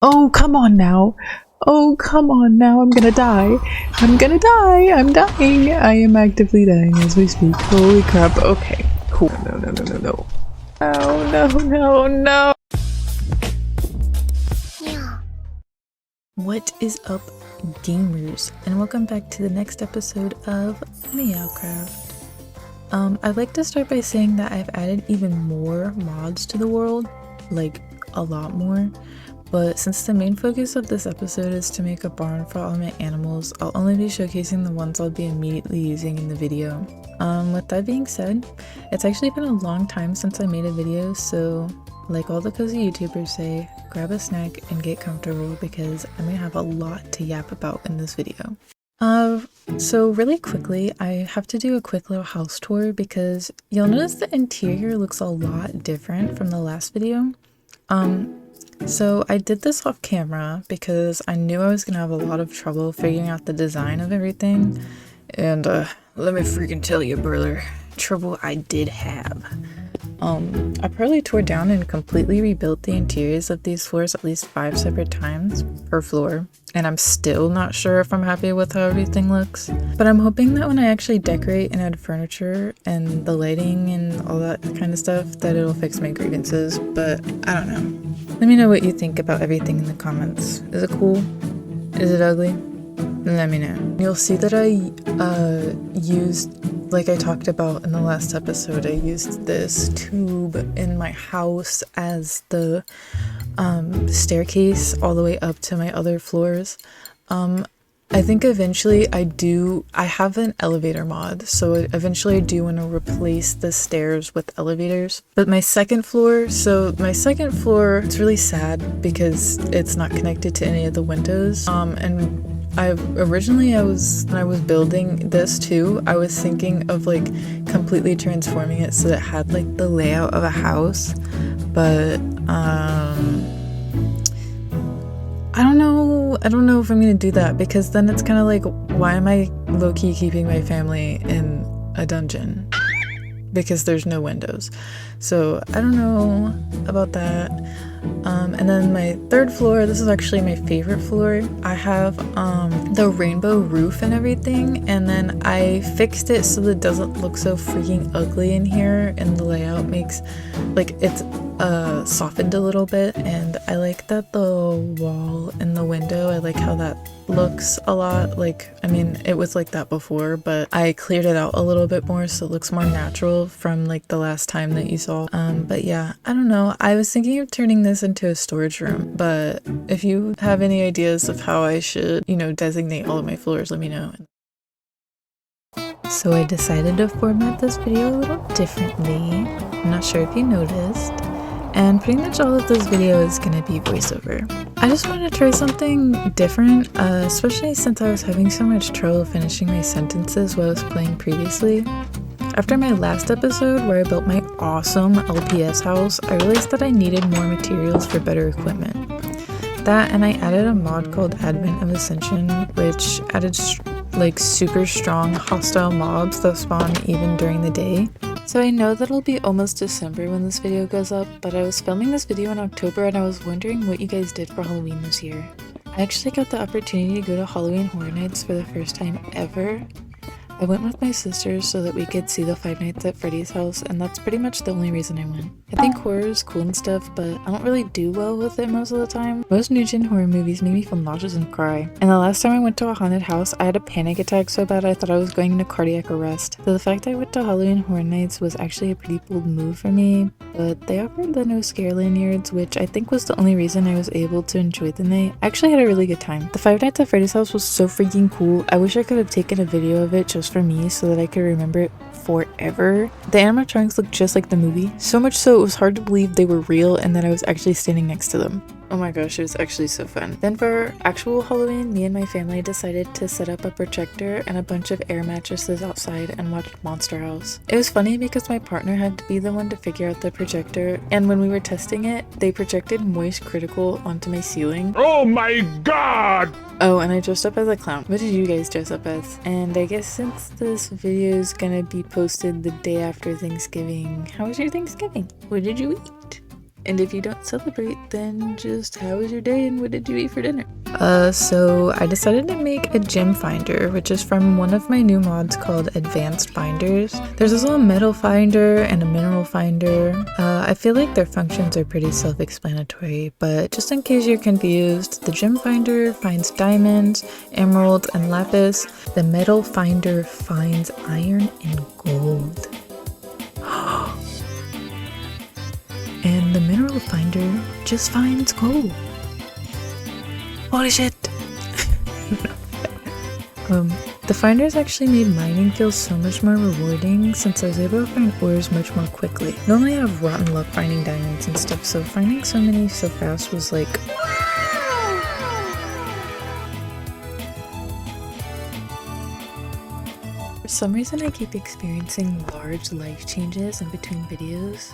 Oh, come on now. Oh, come on now. I'm gonna die. I'm gonna die. I'm dying. I am actively dying as we speak. Holy crap. Okay. Cool. No, no, no, no, no. Oh, no, no, no. What is up, gamers? And welcome back to the next episode of Meowcraft. I'd like to start by saying that I've added even more mods to the world. Like, a lot more. But since the main focus of this episode is to make a barn for all my animals, I'll only be showcasing the ones I'll be immediately using in the video. With that being said, it's actually been a long time since I made a video, so like all the cozy YouTubers say, grab a snack and get comfortable because I'm gonna have a lot to yap about in this video. So really quickly, I have to do a quick little house tour because you'll notice the interior looks a lot different from the last video. So I did this off camera because I knew I was gonna have a lot of trouble figuring out the design of everything. And let me freaking tell you, brother, trouble I did have. I probably tore down and completely rebuilt the interiors of these floors at least 5 separate times per floor, and I'm still not sure if I'm happy with how everything looks. But I'm hoping that when I actually decorate and add furniture and the lighting and all that kind of stuff, that it'll fix my grievances, but I don't know. Let me know what you think about everything in the comments. Is it cool? Is it ugly? Let me know. You'll see that I used, like I talked about in the last episode, I used this tube in my house as the staircase all the way up to my other floors. I think eventually I have an elevator mod, so eventually I do want to replace the stairs with elevators. But my second floor, it's really sad because it's not connected to any of the windows. And when I was building this too, I was thinking of like completely transforming it so that it had like the layout of a house, but I don't know if I'm gonna do that because then it's kind of like, why am I low-key keeping my family in a dungeon? Because there's no windows. So I don't know about that. And then my third floor, this is actually my favorite floor. I have the rainbow roof and everything, and then I fixed it so that it doesn't look so freaking ugly in here, and the layout makes like it's softened a little bit, and I like that the wall and the window, I like how that looks a lot. Like, I mean, it was like that before, but I cleared it out a little bit more so it looks more natural from like the last time that you saw. But yeah, I don't know, I was thinking of turning this into a storage room, but if you have any ideas of how I should, designate all of my floors, let me know. So I decided to format this video a little differently. I'm not sure if you noticed. And pretty much all of this video is going to be voiceover. I just wanted to try something different, especially since I was having so much trouble finishing my sentences while I was playing previously. After my last episode where I built my awesome LPS house, I realized that I needed more materials for better equipment. That, and I added a mod called Advent of Ascension, which added like super strong hostile mobs that spawn even during the day. So I know that it'll be almost December when this video goes up, but I was filming this video in October and I was wondering what you guys did for Halloween this year. I actually got the opportunity to go to Halloween Horror Nights for the first time ever. I went with my sisters so that we could see the Five Nights at Freddy's house, and that's pretty much the only reason I went. I think horror is cool and stuff, but I don't really do well with it most of the time. Most new-gen horror movies make me feel nauseous and cry. And the last time I went to a haunted house, I had a panic attack so bad I thought I was going into cardiac arrest. So the fact I went to Halloween Horror Nights was actually a pretty bold move for me, but they offered the no scare lanyards, which I think was the only reason I was able to enjoy the night. I actually had a really good time. The Five Nights at Freddy's house was so freaking cool. I wish I could have taken a video of it just for me so that I could remember it forever. The animatronics looked just like the movie, so much so it was hard to believe they were real and that I was actually standing next to them. Oh my gosh, it was actually so fun. Then for actual Halloween, me and my family decided to set up a projector and a bunch of air mattresses outside and watch Monster House. It was funny because my partner had to be the one to figure out the projector, and when we were testing it, they projected Moist Critical onto my ceiling. Oh my god! Oh, and I dressed up as a clown. What did you guys dress up as? And I guess since this video is gonna be posted the day after Thanksgiving, how was your Thanksgiving? What did you eat? And if you don't celebrate, then just how was your day and what did you eat for dinner? So I decided to make a gem finder, which is from one of my new mods called Advanced Finders. There's also a metal finder and a mineral finder. I feel like their functions are pretty self-explanatory, but just in case you're confused, the gem finder finds diamonds, emeralds, and lapis. The metal finder finds iron and gold. And the mineral finder just finds gold. Holy shit! The finders actually made mining feel so much more rewarding since I was able to find ores much more quickly. Normally I have rotten luck finding diamonds and stuff, so finding so many so fast was like, for some reason I keep experiencing large life changes in between videos.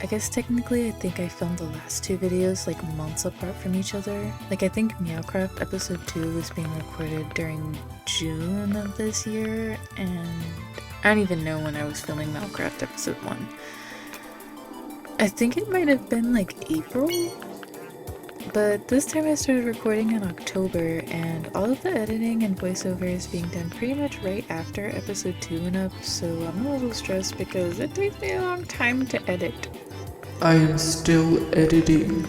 I guess technically I think I filmed the last two videos like months apart from each other. Like I think Meowcraft episode 2 was being recorded during June of this year, and I don't even know when I was filming Meowcraft episode 1. I think it might have been like April, but this time I started recording in October, and all of the editing and voiceover is being done pretty much right after episode 2 went up, so I'm a little stressed because it takes me a long time to edit. I am still editing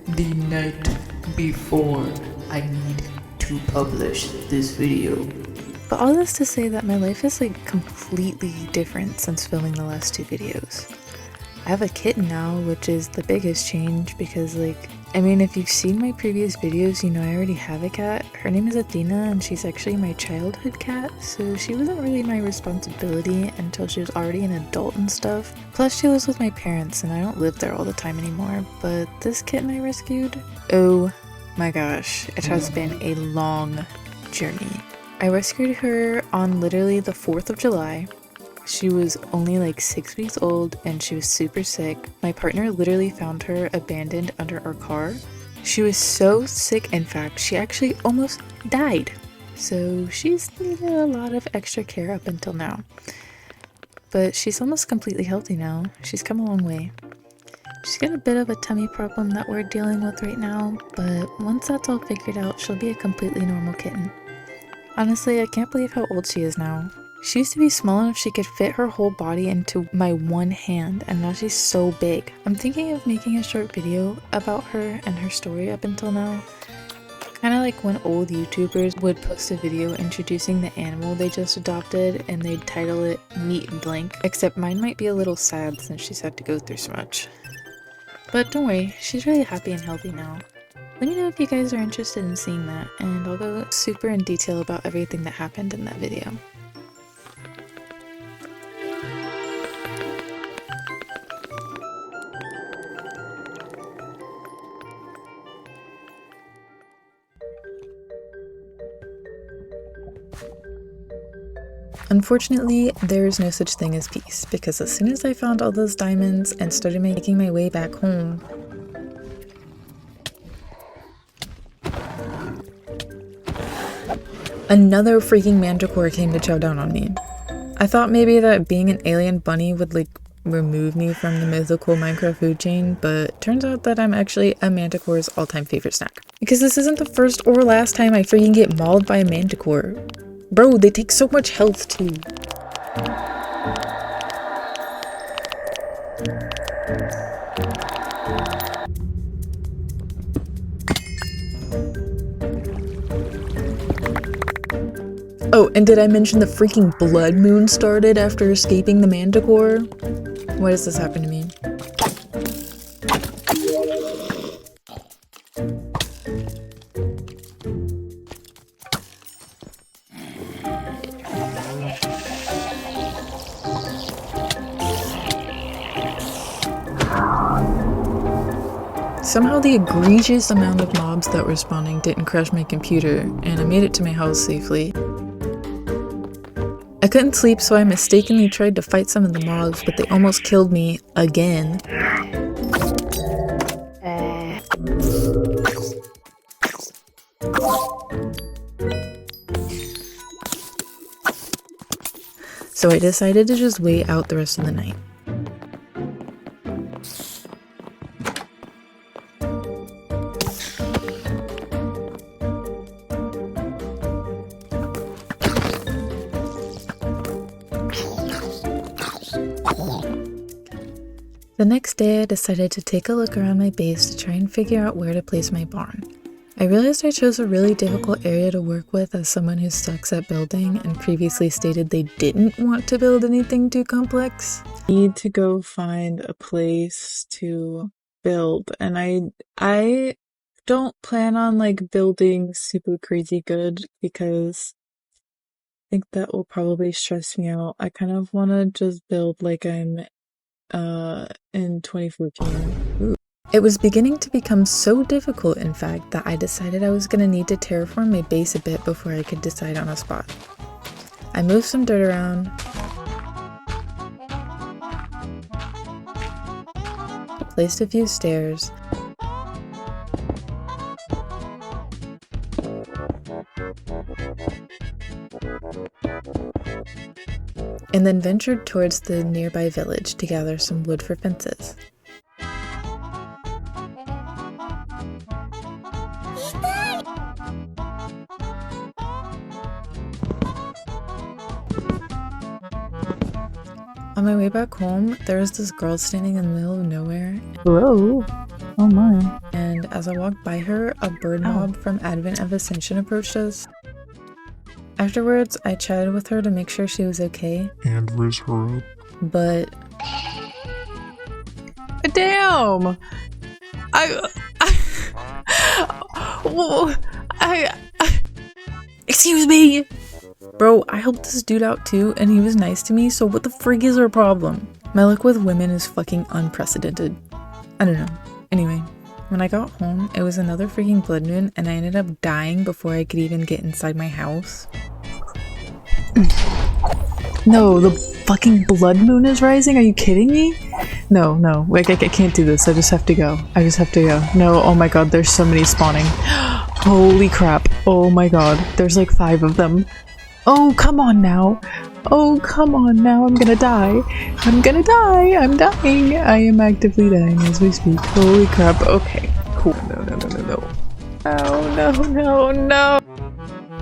the night before I need to publish this video. But all this to say that my life is like completely different since filming the last two videos. I have a kitten now, which is the biggest change because like, I mean, if you've seen my previous videos, you know I already have a cat. Her name is Athena and she's actually my childhood cat, so she wasn't really my responsibility until she was already an adult and stuff. Plus she lives with my parents and I don't live there all the time anymore, but this kitten I rescued, oh my gosh, it has been a long journey. I rescued her on literally the 4th of July. She was only like 6 weeks old and she was super sick. My partner literally found her abandoned under our car. She was so sick, in fact, she actually almost died. So she's needed a lot of extra care up until now. But she's almost completely healthy now. She's come a long way. She's got a bit of a tummy problem that we're dealing with right now, but once that's all figured out, she'll be a completely normal kitten. Honestly, I can't believe how old she is now. She used to be small enough she could fit her whole body into my one hand, and now she's so big. I'm thinking of making a short video about her and her story up until now. Kinda like when old YouTubers would post a video introducing the animal they just adopted and they'd title it Meat and Blank, except mine might be a little sad since she's had to go through so much. But don't worry, she's really happy and healthy now. Let me know if you guys are interested in seeing that, and I'll go super in detail about everything that happened in that video. Unfortunately, there is no such thing as peace, because as soon as I found all those diamonds and started making my way back home, another freaking manticore came to chow down on me. I thought maybe that being an alien bunny would like remove me from the mythical Minecraft food chain, but turns out that I'm actually a manticore's all-time favorite snack. Because this isn't the first or last time I freaking get mauled by a manticore. Bro, they take so much health too. Oh, and did I mention the freaking blood moon started after escaping the manticore? Why does this happen to me? Somehow the egregious amount of mobs that were spawning didn't crash my computer, and I made it to my house safely. I couldn't sleep, so I mistakenly tried to fight some of the mobs, but they almost killed me again. So I decided to just wait out the rest of the night. The next day, I decided to take a look around my base to try and figure out where to place my barn. I realized I chose a really difficult area to work with as someone who sucks at building and previously stated they didn't want to build anything too complex. I need to go find a place to build, and I don't plan on like building super crazy good because I think that will probably stress me out. I kind of want to just build like I'm in 2014. Ooh. It was beginning to become so difficult, in fact, that I decided I was going to need to terraform my base a bit before I could decide on a spot. I moved some dirt around, placed a few stairs, and then ventured towards the nearby village to gather some wood for fences. On my way back home, there was this girl standing in the middle of nowhere. Whoa. Oh my. And as I walked by her, a bird mob from Advent of Ascension approached us. Afterwards, I chatted with her to make sure she was okay. And raise her up. But... Damn! Excuse me! Bro, I helped this dude out too, and he was nice to me, so what the frig is our problem? My luck with women is fucking unprecedented. I don't know. Anyway, when I got home, it was another freaking blood moon, and I ended up dying before I could even get inside my house. No, the fucking blood moon is rising? Are you kidding me? No, like I can't do this. I just have to go. No, oh my god, there's so many spawning. Holy crap. Oh my god, there's like 5 of them. Oh, come on now. I'm gonna die. I'm dying. I am actively dying as we speak. Holy crap. Okay, cool. No. Oh, no.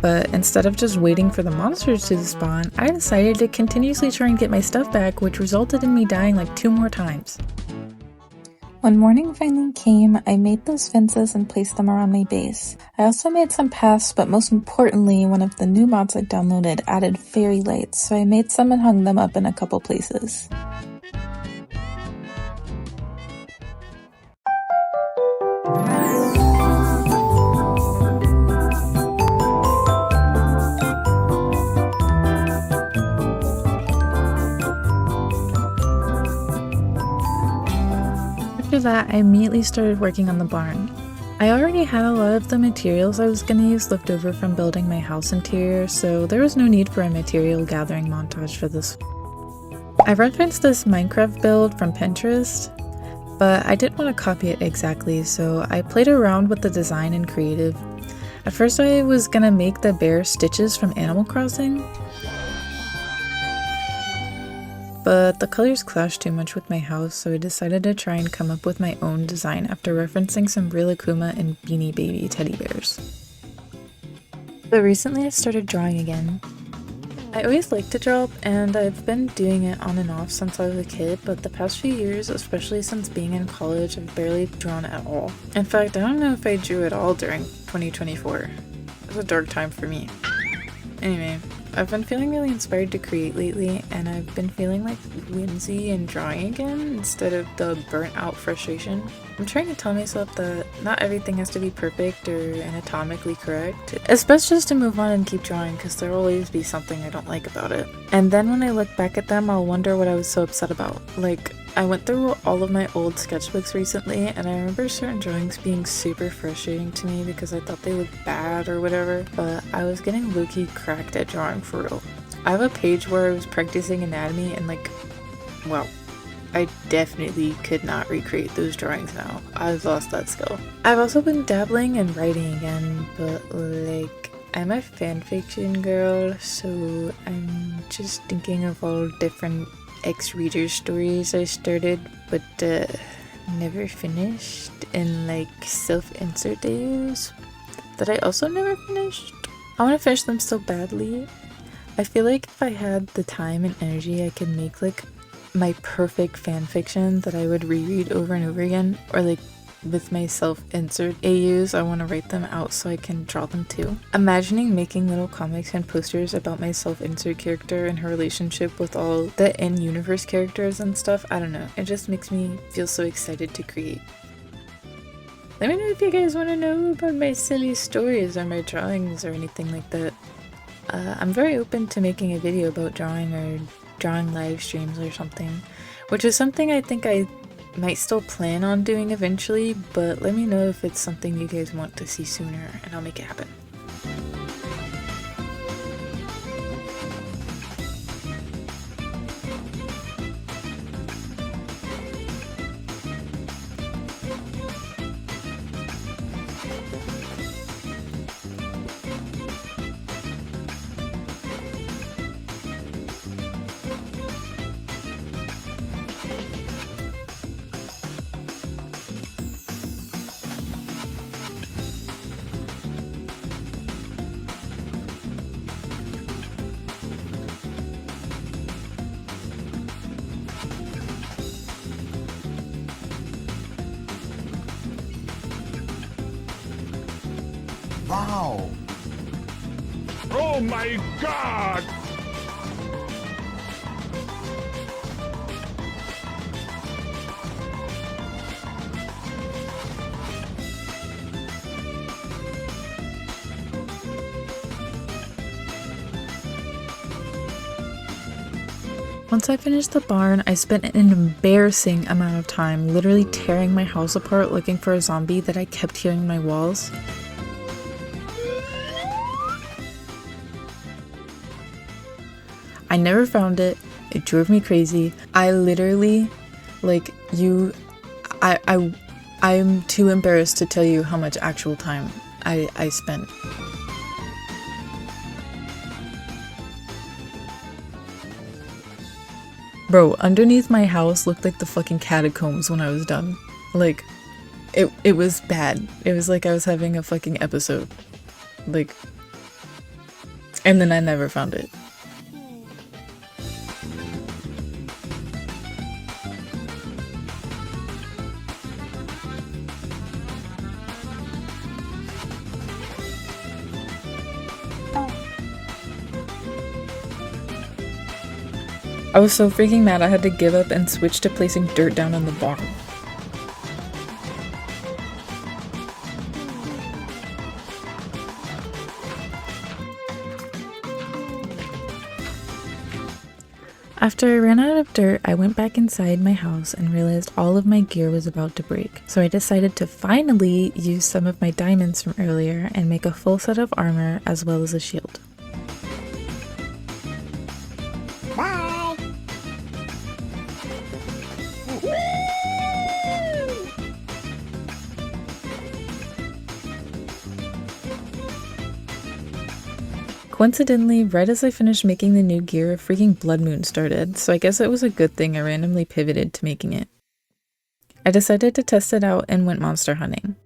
But instead of just waiting for the monsters to spawn, I decided to continuously try and get my stuff back, which resulted in me dying like 2 more times. When morning finally came, I made those fences and placed them around my base. I also made some paths, but most importantly, one of the new mods I downloaded added fairy lights, so I made some and hung them up in a couple places. After that, I immediately started working on the barn. I already had a lot of the materials I was going to use left over from building my house interior, so there was no need for a material gathering montage for this. I referenced this Minecraft build from Pinterest, but I didn't want to copy it exactly, so I played around with the design and creative. At first I was going to make the bear Stitches from Animal Crossing, but the colors clashed too much with my house, so I decided to try and come up with my own design after referencing some Real Akuma and Beanie Baby teddy bears. But recently I started drawing again. I always liked to draw, and I've been doing it on and off since I was a kid, but the past few years, especially since being in college, I've barely drawn at all. In fact, I don't know if I drew at all during 2024. It was a dark time for me. Anyway, I've been feeling really inspired to create lately, and I've been feeling like whimsy and drawing again instead of the burnt out frustration. I'm trying to tell myself that not everything has to be perfect or anatomically correct. It's best just to move on and keep drawing, because there'll always be something I don't like about it. And then when I look back at them, I'll wonder what I was so upset about. Like, I went through all of my old sketchbooks recently, and I remember certain drawings being super frustrating to me because I thought they looked bad or whatever, but I was getting low-key cracked at drawing for real. I have a page where I was practicing anatomy and like, wow, I definitely could not recreate those drawings now. I've lost that skill. I've also been dabbling in writing again, but like, I'm a fanfiction girl, so I'm just thinking of all different ex-reader stories I started but never finished, and like self-insert days that I also never finished. I want to finish them so badly. I feel like if I had the time and energy, I could make like my perfect fan fiction that I would reread over and over again, or like with my self-insert AUs, I want to write them out so I can draw them too. Imagining making little comics and posters about my self-insert character and her relationship with all the in-universe characters and stuff, I don't know. It just makes me feel so excited to create. Let me know if you guys want to know about my silly stories or my drawings or anything like that. I'm very open to making a video about drawing or drawing live streams or something, which is something I think I might still plan on doing eventually, but let me know if it's something you guys want to see sooner and I'll make it happen. Wow! Oh my god! Once I finished the barn, I spent an embarrassing amount of time literally tearing my house apart looking for a zombie that I kept hearing in my walls. I never found it. It drove me crazy. I literally, like, I'm too embarrassed to tell you how much actual time I spent. Bro, underneath my house looked like the fucking catacombs when I was done. Like, it was bad. It was like I was having a fucking episode. Like, and then I never found it. I was so freaking mad I had to give up and switch to placing dirt down in the barn. After I ran out of dirt, I went back inside my house and realized all of my gear was about to break. So I decided to finally use some of my diamonds from earlier and make a full set of armor as well as a shield. Coincidentally, right as I finished making the new gear, a freaking blood moon started, so I guess it was a good thing I randomly pivoted to making it. I decided to test it out and went monster hunting.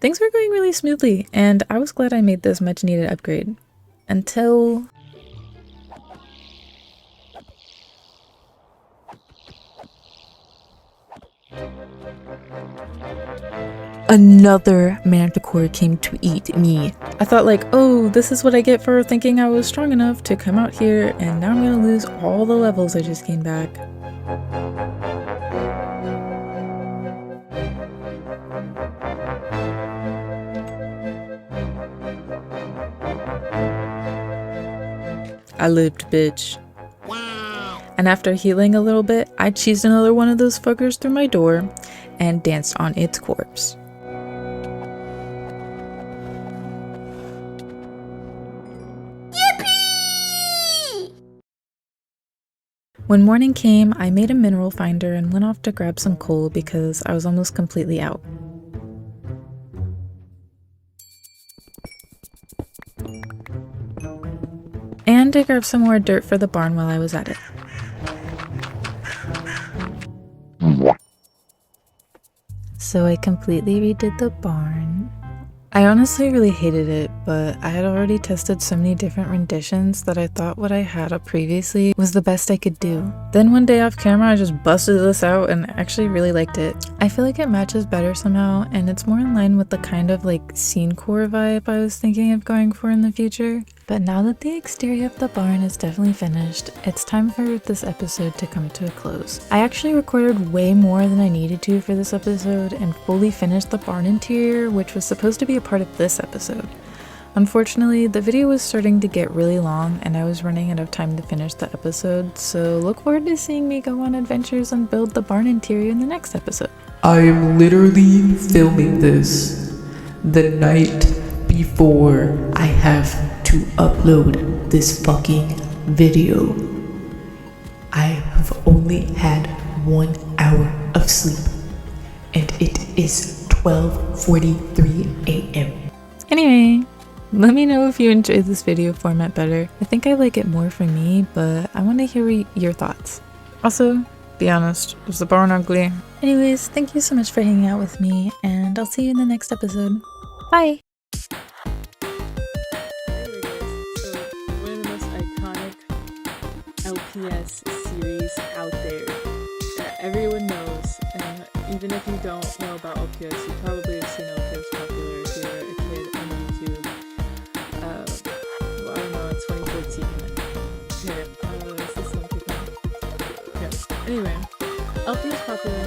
Things were going really smoothly, and I was glad I made this much needed upgrade. Until... another manticore came to eat me. I thought like, oh, this is what I get for thinking I was strong enough to come out here, and now I'm gonna lose all the levels I just gained back. I lived, bitch. And after healing a little bit, I cheesed another one of those fuckers through my door and danced on its corpse. When morning came, I made a mineral finder and went off to grab some coal because I was almost completely out. And I grabbed some more dirt for the barn while I was at it. So I completely redid the barn. I honestly really hated it, but I had already tested so many different renditions that I thought what I had up previously was the best I could do. Then one day off camera I just busted this out and actually really liked it. I feel like it matches better somehow, and it's more in line with the kind of like scene core vibe I was thinking of going for in the future. But now that the exterior of the barn is definitely finished, it's time for this episode to come to a close. I actually recorded way more than I needed to for this episode and fully finished the barn interior, which was supposed to be a part of this episode. Unfortunately, the video was starting to get really long and I was running out of time to finish the episode, so look forward to seeing me go on adventures and build the barn interior in the next episode. I am literally filming this the night before I have to upload this fucking video. I have only had 1 hour of sleep and it is 12:43 a.m. Anyway, let me know if you enjoyed this video format better. I think I like it more for me, but I want to hear your thoughts. Also, be honest, is the barn ugly? Anyways, thank you so much for hanging out with me, and I'll see you in the next episode. Bye! One of the most iconic LPS series out there that everyone knows, and even if you don't know about LPS, you probably have seen LPS popular if you're a kid on YouTube. Well, I don't know, in 2014. Okay, this is some people. Okay, anyway, LPS popular.